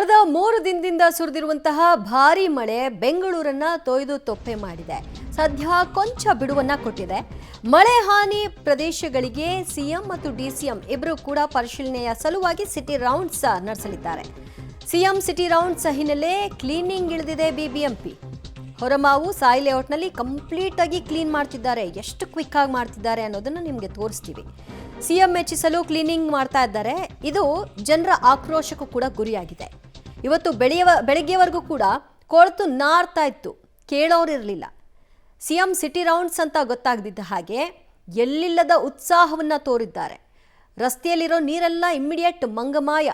ಕಳೆದ 3 ದಿನದಿಂದ ಸುರಿದಿರುವಂತಹ ಭಾರಿ ಮಳೆ ಬೆಂಗಳೂರನ್ನ ತೊಯ್ದು ತೊಪ್ಪೆ ಮಾಡಿದೆ. ಸದ್ಯ ಕೊಂಚ ಬಿಡುವನ್ನ ಕೊಟ್ಟಿದೆ. ಮಳೆ ಹಾನಿ ಪ್ರದೇಶಗಳಿಗೆ ಸಿಎಂ ಮತ್ತು ಡಿಸಿಎಂ ಇಬ್ಬರು ಕೂಡ ಪರಿಶೀಲನೆಯ ಸಲುವಾಗಿ ಸಿಟಿ ರೌಂಡ್ಸ್ ನಡೆಸಲಿದ್ದಾರೆ. ಸಿಎಂ ಸಿಟಿ ರೌಂಡ್ಸ್ ಹಿನ್ನೆಲೆ ಕ್ಲೀನಿಂಗ್ ಇಳಿದಿದೆ ಬಿಬಿಎಂಪಿ. ಹೊರಮಾವು ಸಾಯಿ ಲೇಔಟ್ನಲ್ಲಿ ಕಂಪ್ಲೀಟ್ ಆಗಿ ಕ್ಲೀನ್ ಮಾಡ್ತಿದ್ದಾರೆ. ಎಷ್ಟು ಕ್ವಿಕ್ ಆಗಿ ಮಾಡ್ತಿದ್ದಾರೆ ಅನ್ನೋದನ್ನ ನಿಮಗೆ ತೋರಿಸ್ತೀವಿ. ಸಿಎಂ ಮೆಚ್ಚಿಸಲು ಕ್ಲೀನಿಂಗ್ ಮಾಡ್ತಾ ಇದ್ದಾರೆ. ಇದು ಜನರ ಆಕ್ರೋಶಕ್ಕೂ ಕೂಡ ಗುರಿಯಾಗಿದೆ. ಇವತ್ತು ಬೆಳಗ್ಗೆವರೆಗೂ ಕೂಡ ಕೊಳತು ನಾರ್ತಾ ಇತ್ತು, ಕೇಳೋರಿರಲಿಲ್ಲ. ಸಿಎಂ ಸಿಟಿ ರೌಂಡ್ಸ್ ಅಂತ ಗೊತ್ತಾಗದಿದ್ದ ಹಾಗೆ ಎಲ್ಲಿಲ್ಲದ ಉತ್ಸಾಹವನ್ನ ತೋರಿದ್ದಾರೆ. ರಸ್ತೆಯಲ್ಲಿರೋ ನೀರೆಲ್ಲ ಇಮ್ಮಿಡಿಯೇಟ್ ಮಂಗಮಾಯ.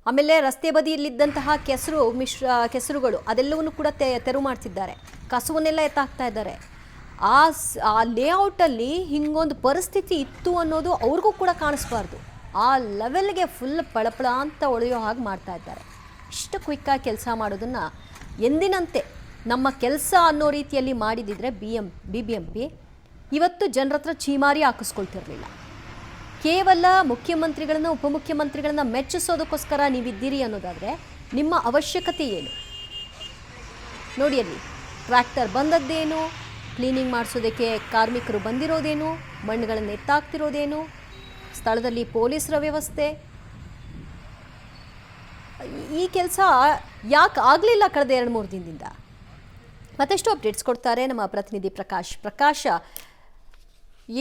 ಆಮೇಲೆ ರಸ್ತೆ ಬದಿಯಲ್ಲಿದ್ದಂತಹ ಕೆಸರುಗಳು ಅದೆಲ್ಲವನ್ನು ಕೂಡ ತೆರವು ಮಾಡ್ತಿದ್ದಾರೆ. ಕಸವನ್ನೆಲ್ಲ ಎತ್ತಾಕ್ತಾ ಇದ್ದಾರೆ. ಆ ಲೇಔಟಲ್ಲಿ ಹಿಂಗೊಂದು ಪರಿಸ್ಥಿತಿ ಇತ್ತು ಅನ್ನೋದು ಅವ್ರಿಗೂ ಕೂಡ ಕಾಣಿಸ್ಬಾರ್ದು. ಆ ಲೆವೆಲ್ಗೆ ಫುಲ್ ಪಳಪಳ ಅಂತ ಒಳೆಯೋ ಹಾಗೆ ಮಾಡ್ತಾ ಇದ್ದಾರೆ. ಇಷ್ಟು ಕ್ವಿಕ್ಕಾಗಿ ಕೆಲಸ ಮಾಡೋದನ್ನು ಎಂದಿನಂತೆ ನಮ್ಮ ಕೆಲಸ ಅನ್ನೋ ರೀತಿಯಲ್ಲಿ ಮಾಡಿದಿದ್ರೆ ಬಿಬಿಎಂಪಿ ಇವತ್ತು ಜನರ ಹತ್ರ ಚೀಮಾರಿ ಹಾಕಿಸ್ಕೊಳ್ತಿರ್ಲಿಲ್ಲ. ಕೇವಲ ಮುಖ್ಯಮಂತ್ರಿಗಳನ್ನ ಉಪಮುಖ್ಯಮಂತ್ರಿಗಳನ್ನ ಮೆಚ್ಚಿಸೋದಕ್ಕೋಸ್ಕರ ನೀವಿದ್ದೀರಿ ಅನ್ನೋದಾದರೆ ನಿಮ್ಮ ಅವಶ್ಯಕತೆ ಏನು? ನೋಡಿ, ಅಲ್ಲಿ ಟ್ರ್ಯಾಕ್ಟರ್ ಬಂದದ್ದೇನು, ಕ್ಲೀನಿಂಗ್ ಮಾಡಿಸೋದಕ್ಕೆ ಕಾರ್ಮಿಕರು ಬಂದಿರೋದೇನು, ಮಣ್ಣುಗಳನ್ನು ಎತ್ತಾಕ್ತಿರೋದೇನು, ಸ್ಥಳದಲ್ಲಿ ಪೊಲೀಸರ ವ್ಯವಸ್ಥೆ. ಈ ಕೆಲಸ ಯಾಕೆ ಆಗಲಿಲ್ಲ ಕಳೆದ 2-3 ದಿನದಿಂದ? ಮತ್ತಷ್ಟು ಅಪ್ಡೇಟ್ಸ್ ಕೊಡ್ತಾರೆ ನಮ್ಮ ಪ್ರತಿನಿಧಿ ಪ್ರಕಾಶ.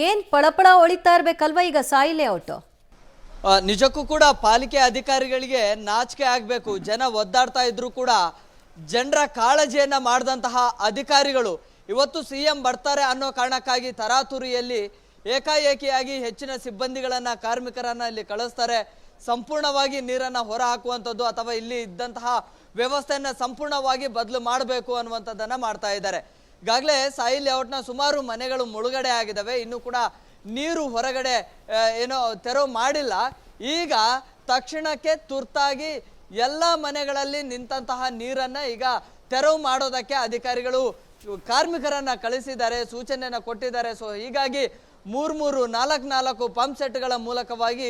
ಏನು ಪಳಪಳ ಹೊಳಿತಾ ಇರಬೇಕಲ್ವಾ ಈಗ ಸಾಯಿ ಲೇಔಟ್? ನಿಜಕ್ಕೂ ಕೂಡ ಪಾಲಿಕೆ ಅಧಿಕಾರಿಗಳಿಗೆ ನಾಚಿಕೆ ಆಗಬೇಕು. ಜನ ಒದ್ದಾಡ್ತಾ ಇದ್ರು ಕೂಡ ಜನರ ಕಾಳಜಿಯನ್ನ ಮಾಡಿದಂತಹ ಅಧಿಕಾರಿಗಳು ಇವತ್ತು ಸಿಎಂ ಬರ್ತಾರೆ ಅನ್ನೋ ಕಾರಣಕ್ಕಾಗಿ ತರಾತುರಿಯಲ್ಲಿ ಏಕಾಏಕಿಯಾಗಿ ಹೆಚ್ಚಿನ ಸಿಬ್ಬಂದಿಗಳನ್ನ ಕಾರ್ಮಿಕರನ್ನ ಇಲ್ಲಿ ಕಳಿಸ್ತಾರೆ. ಸಂಪೂರ್ಣವಾಗಿ ನೀರನ್ನ ಹೊರ ಹಾಕುವಂಥದ್ದು ಅಥವಾ ಇಲ್ಲಿ ಇದ್ದಂತಹ ವ್ಯವಸ್ಥೆಯನ್ನ ಸಂಪೂರ್ಣವಾಗಿ ಬದಲು ಮಾಡಬೇಕು ಅನ್ನುವಂಥದ್ದನ್ನ ಮಾಡ್ತಾ ಇದ್ದಾರೆ. ಈಗಾಗಲೇ ಸಾಯಿ ಲೇಔಟ್ನ ಸುಮಾರು ಮನೆಗಳು ಮುಳುಗಡೆ ಆಗಿದ್ದಾವೆ. ಇನ್ನು ಕೂಡ ನೀರು ಹೊರಗಡೆ ಏನೋ ತೆರವು ಮಾಡಿಲ್ಲ. ಈಗ ತಕ್ಷಣಕ್ಕೆ ತುರ್ತಾಗಿ ಎಲ್ಲ ಮನೆಗಳಲ್ಲಿ ನಿಂತಹ ನೀರನ್ನ ಈಗ ತೆರವು ಮಾಡೋದಕ್ಕೆ ಅಧಿಕಾರಿಗಳು ಕಾರ್ಮಿಕರನ್ನ ಕಳಿಸಿದ್ದಾರೆ, ಸೂಚನೆಯನ್ನ ಕೊಟ್ಟಿದ್ದಾರೆ. ಸೊ ಹೀಗಾಗಿ 3-4 ಪಂಪ್ ಸೆಟ್ಗಳ ಮೂಲಕವಾಗಿ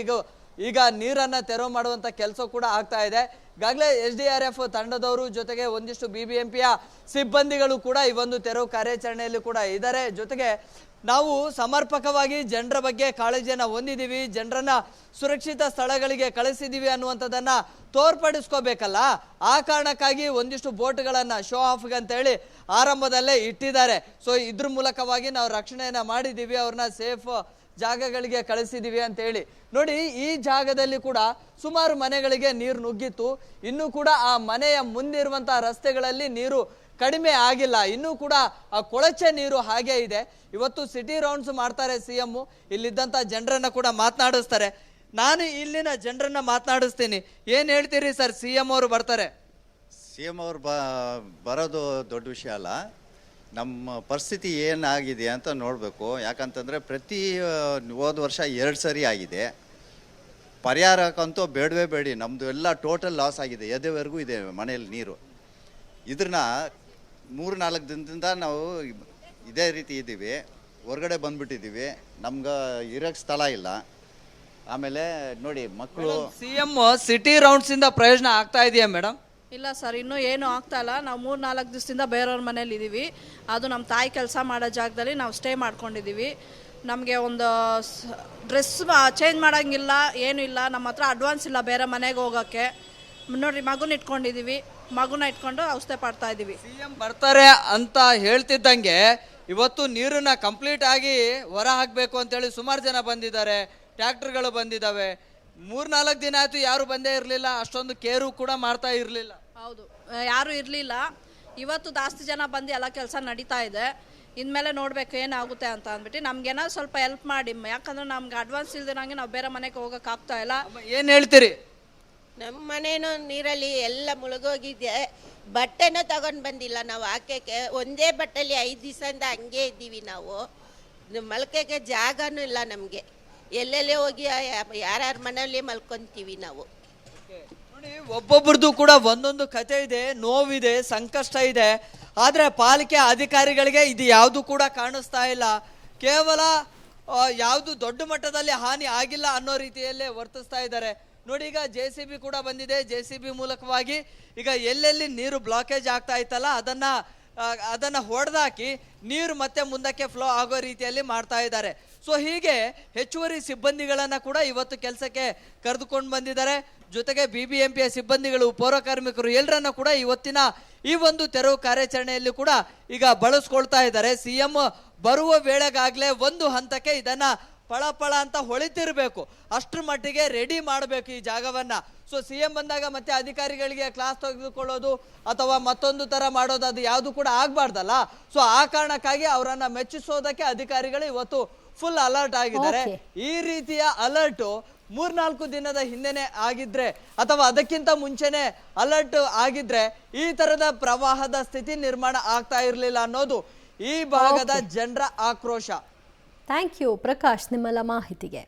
ಈಗ ನೀರನ್ನ ತೆರವು ಮಾಡುವಂತ ಕೆಲಸ ಕೂಡ ಆಗ್ತಾ ಇದೆ. ಈಗಾಗಲೇ SDRF ತಂಡದವರು ಜೊತೆಗೆ ಒಂದಿಷ್ಟು ಬಿಬಿಎಂಪಿಯ ಸಿಬ್ಬಂದಿಗಳು ಕೂಡ ಈ ಒಂದು ತೆರವು ಕಾರ್ಯಾಚರಣೆಯಲ್ಲಿ ಕೂಡ ಇದ್ದಾರೆ. ಜೊತೆಗೆ ನಾವು ಸಮರ್ಪಕವಾಗಿ ಜನರ ಬಗ್ಗೆ ಕಾಳಜಿಯನ್ನ ಹೊಂದಿದ್ದೀವಿ, ಜನರನ್ನ ಸುರಕ್ಷಿತ ಸ್ಥಳಗಳಿಗೆ ಕಳಿಸಿದ್ದೀವಿ ಅನ್ನುವಂಥದ್ದನ್ನ ತೋರ್ಪಡಿಸ್ಕೋಬೇಕಲ್ಲ. ಆ ಕಾರಣಕ್ಕಾಗಿ ಒಂದಿಷ್ಟು ಬೋಟ್ಗಳನ್ನ ಶೋ ಆಫ್ಗೆ ಅಂತೇಳಿ ಆರಂಭದಲ್ಲೇ ಇಟ್ಟಿದ್ದಾರೆ. ಸೊ ಇದ್ರ ಮೂಲಕವಾಗಿ ನಾವು ರಕ್ಷಣೆಯನ್ನ ಮಾಡಿದ್ದೀವಿ, ಅವ್ರನ್ನ ಸೇಫ್ ಜಾಗಗಳಿಗೆ ಕಳಿಸಿದ್ದೀವಿ ಅಂತ ಹೇಳಿ. ನೋಡಿ, ಈ ಜಾಗದಲ್ಲಿ ಕೂಡ ಸುಮಾರು ಮನೆಗಳಿಗೆ ನೀರು ನುಗ್ಗಿತ್ತು. ಇನ್ನೂ ಕೂಡ ಆ ಮನೆಯ ಮುಂದಿರುವಂತಹ ರಸ್ತೆಗಳಲ್ಲಿ ನೀರು ಕಡಿಮೆ ಆಗಿಲ್ಲ. ಇನ್ನೂ ಕೂಡ ಆ ಕೊಳಚೆ ನೀರು ಹಾಗೆ ಇದೆ. ಇವತ್ತು ಸಿಟಿ ರೌಂಡ್ಸ್ ಮಾಡ್ತಾರೆ ಸಿಎಂ. ಇಲ್ಲಿದ್ದಂಥ ಜನರನ್ನ ಕೂಡ ಮಾತನಾಡಿಸ್ತಾರೆ. ನಾನು ಇಲ್ಲಿನ ಜನರನ್ನ ಮಾತನಾಡಿಸ್ತೀನಿ. ಏನು ಹೇಳ್ತೀರಿ ಸರ್? ಸಿಎಂ ಅವರು ಬರ್ತಾರೆ. ಸಿಎಂ ಅವರು ಬರೋದು ದೊಡ್ಡ ವಿಷಯ ಅಲ್ಲ. ನಮ್ಮ ಪರಿಸ್ಥಿತಿ ಏನಾಗಿದೆ ಅಂತ ನೋಡಬೇಕು. ಯಾಕಂತಂದರೆ ಹೋದ ವರ್ಷ 2 ಸರಿ ಆಗಿದೆ. ಪರಿಹಾರಕ್ಕಂತೂ ಬೇಡವೇ ಬೇಡಿ. ನಮ್ಮದು ಎಲ್ಲ ಟೋಟಲ್ ಲಾಸ್ ಆಗಿದೆ. ಎದೆವರೆಗೂ ಇದೆ ಮನೆಯಲ್ಲಿ ನೀರು. ಇದನ್ನ 3-4 ದಿನದಿಂದ ನಾವು ಇದೇ ರೀತಿ ಇದ್ದೀವಿ. ಹೊರಗಡೆ ಬಂದ್ಬಿಟ್ಟಿದ್ದೀವಿ. ನಮ್ಗೆ ಇರೋಕ್ಕೆ ಸ್ಥಳ ಇಲ್ಲ. ಆಮೇಲೆ ನೋಡಿ, ಮಕ್ಕಳು ಸಿಎಂ ಸಿಟಿ ರೌಂಡ್ಸ್ ಇಂದ ಪ್ರಯೋಜನ ಆಗ್ತಾ ಇದೆಯಾ ಮೇಡಮ್? ಇಲ್ಲ ಸರ್, ಇನ್ನೂ ಏನೂ ಆಗ್ತಾ ಇಲ್ಲ. ನಾವು 3-4 ದಿವಸದಿಂದ ಬೇರೆಯವ್ರ ಮನೇಲಿ ಇದ್ದೀವಿ. ಅದು ನಮ್ಮ ತಾಯಿ ಕೆಲಸ ಮಾಡೋ ಜಾಗದಲ್ಲಿ ನಾವು ಸ್ಟೇ ಮಾಡ್ಕೊಂಡಿದ್ದೀವಿ. ನಮಗೆ ಒಂದು ಡ್ರೆಸ್ ಚೇಂಜ್ ಮಾಡೋಂಗಿಲ್ಲ, ಏನೂ ಇಲ್ಲ. ನಮ್ಮ ಹತ್ರ ಅಡ್ವಾನ್ಸ್ ಇಲ್ಲ ಬೇರೆ ಮನೆಗೆ ಹೋಗೋಕ್ಕೆ. ನೋಡಿರಿ, ಮಗುನ ಇಟ್ಕೊಂಡಿದ್ದೀವಿ. ಮಗುನ ಇಟ್ಕೊಂಡು ಔಷಧಿ ಪಡ್ತಾ ಇದ್ದೀವಿ. ಸಿಎಂ ಬರ್ತಾರೆ ಅಂತ ಹೇಳ್ತಿದ್ದಂಗೆ ಇವತ್ತು ನೀರನ್ನ ಕಂಪ್ಲೀಟ್ ಆಗಿ ಹೊರ ಹಾಕಬೇಕು ಅಂತೇಳಿ ಸುಮಾರು ಜನ ಬಂದಿದ್ದಾರೆ. ಟ್ರ್ಯಾಕ್ಟರ್ಗಳು ಬಂದಿದ್ದಾವೆ. 3-4 ದಿನ ಆಯ್ತು, ಯಾರು ಬಂದೇ ಇರಲಿಲ್ಲ. ಅಷ್ಟೊಂದು ಕೇರು ಕೂಡ ಮಾಡ್ತಾ ಇರಲಿಲ್ಲ. ಹೌದು, ಯಾರೂ ಇರಲಿಲ್ಲ. ಇವತ್ತು ಜಾಸ್ತಿ ಜನ ಬಂದು ಎಲ್ಲ ಕೆಲಸ ನಡೀತಾ ಇದೆ. ಇನ್ಮೇಲೆ ನೋಡಬೇಕು ಏನಾಗುತ್ತೆ ಅಂತ ಅಂದ್ಬಿಟ್ಟು ನಮ್ಗೇನಾದ್ರು ಸ್ವಲ್ಪ ಹೆಲ್ಪ್ ಮಾಡಿ. ಯಾಕಂದ್ರೆ ನಮ್ಗೆ ಅಡ್ವಾನ್ಸ್ ಇಲ್ದಿರಂಗೆ ನಾವು ಬೇರೆ ಮನೆಗೆ ಹೋಗೋಕೆ ಆಗ್ತಾ ಇಲ್ಲ. ಏನು ಹೇಳ್ತೀರಿ? ನಮ್ಮ ಮನೇನೂ ನೀರಲ್ಲಿ ಎಲ್ಲ ಮುಳುಗೋಗಿದೆ. ಬಟ್ಟೆನೂ ತಗೊಂಡು ಬಂದಿಲ್ಲ ನಾವು ಹಾಕೋಕ್ಕೆ. ಒಂದೇ ಬಟ್ಟೆಲಿ 5 ದಿವಸದಿಂದ ಹಂಗೆ ಇದ್ದೀವಿ ನಾವು. ಮಲ್ಕೋಕ್ಕೆ ಜಾಗನೂ ಇಲ್ಲ ನಮಗೆ. ಎಲ್ಲೆಲ್ಲೇ ಹೋಗಿ ಯಾರ್ಯಾರ ಮನೆಯಲ್ಲಿ ಮಲ್ಕೊತೀವಿ ನಾವು. ನೋಡಿ, ಒಬ್ಬೊಬ್ರದ್ದು ಕೂಡ ಒಂದೊಂದು ಕತೆ ಇದೆ, ನೋವಿದೆ, ಸಂಕಷ್ಟ ಇದೆ. ಆದರೆ ಪಾಲಿಕೆ ಅಧಿಕಾರಿಗಳಿಗೆ ಇದು ಯಾವುದು ಕೂಡ ಕಾಣಿಸ್ತಾ ಇಲ್ಲ. ಕೇವಲ ಯಾವುದು ದೊಡ್ಡ ಮಟ್ಟದಲ್ಲಿ ಹಾನಿ ಆಗಿಲ್ಲ ಅನ್ನೋ ರೀತಿಯಲ್ಲೇ ವರ್ತಿಸ್ತಾ ಇದ್ದಾರೆ. ನೋಡಿ, ಈಗ JCB ಕೂಡ ಬಂದಿದೆ. JCB ಮೂಲಕವಾಗಿ ಈಗ ಎಲ್ಲೆಲ್ಲಿ ನೀರು ಬ್ಲಾಕೇಜ್ ಆಗ್ತಾ ಇತ್ತಲ್ಲ ಅದನ್ನ ಹೊಡೆದಾಕಿ ನೀರು ಮತ್ತೆ ಮುಂದಕ್ಕೆ ಫ್ಲೋ ಆಗೋ ರೀತಿಯಲ್ಲಿ ಮಾಡ್ತಾ ಇದ್ದಾರೆ. ಸೊ ಹೀಗೆ ಹೆಚ್ಚುವರಿ ಸಿಬ್ಬಂದಿಗಳನ್ನ ಕೂಡ ಇವತ್ತು ಕೆಲಸಕ್ಕೆ ಕರೆದುಕೊಂಡು ಬಂದಿದ್ದಾರೆ. ಜೊತೆಗೆ BBMPಯ ಸಿಬ್ಬಂದಿಗಳು, ಪೌರ ಕಾರ್ಮಿಕರು ಎಲ್ಲರನ್ನ ಕೂಡ ಇವತ್ತಿನ ಈ ಒಂದು ತೆರವು ಕಾರ್ಯಾಚರಣೆಯಲ್ಲಿ ಕೂಡ ಈಗ ಬಳಸ್ಕೊಳ್ತಾ ಇದ್ದಾರೆ. CM ಬರುವ ವೇಳೆಗಾಗ್ಲೇ ಒಂದು ಹಂತಕ್ಕೆ ಇದನ್ನ ಪಳ ಅಂತ ಹೊಳಿತಿರ್ಬೇಕು, ಅಷ್ಟ್ರ ಮಟ್ಟಿಗೆ ರೆಡಿ ಮಾಡಬೇಕು ಈ ಜಾಗವನ್ನ. ಸೊ CM ಬಂದಾಗ ಮತ್ತೆ ಅಧಿಕಾರಿಗಳಿಗೆ ಕ್ಲಾಸ್ ತೆಗೆದುಕೊಳ್ಳೋದು ಅಥವಾ ಮತ್ತೊಂದು ತರ ಮಾಡೋದು ಅದು ಯಾವುದು ಕೂಡ ಆಗ್ಬಾರ್ದಲ್ಲ. ಸೊ ಆ ಕಾರಣಕ್ಕಾಗಿ ಅವರನ್ನ ಮೆಚ್ಚಿಸೋದಕ್ಕೆ ಅಧಿಕಾರಿಗಳು ಇವತ್ತು ಫುಲ್ ಅಲರ್ಟ್ ಆಗಿದ್ದಾರೆ. ಈ ರೀತಿಯ ಅಲರ್ಟ್ 3-4 ದಿನದ ಹಿಂದೆನೆ ಆಗಿದ್ರೆ ಅಥವಾ ಅದಕ್ಕಿಂತ ಮುಂಚೆನೆ ಅಲರ್ಟ್ ಆಗಿದ್ರೆ ಈ ತರದ ಪ್ರವಾಹದ ಸ್ಥಿತಿ ನಿರ್ಮಾಣ ಆಗ್ತಾ ಇರಲಿಲ್ಲ ಅನ್ನೋದು ಈ ಭಾಗದ ಜನರ ಆಕ್ರೋಶ. ಥ್ಯಾಂಕ್ ಯು ಪ್ರಕಾಶ್ ನಿಮ್ಮೆಲ್ಲ ಮಾಹಿತಿಗೆ.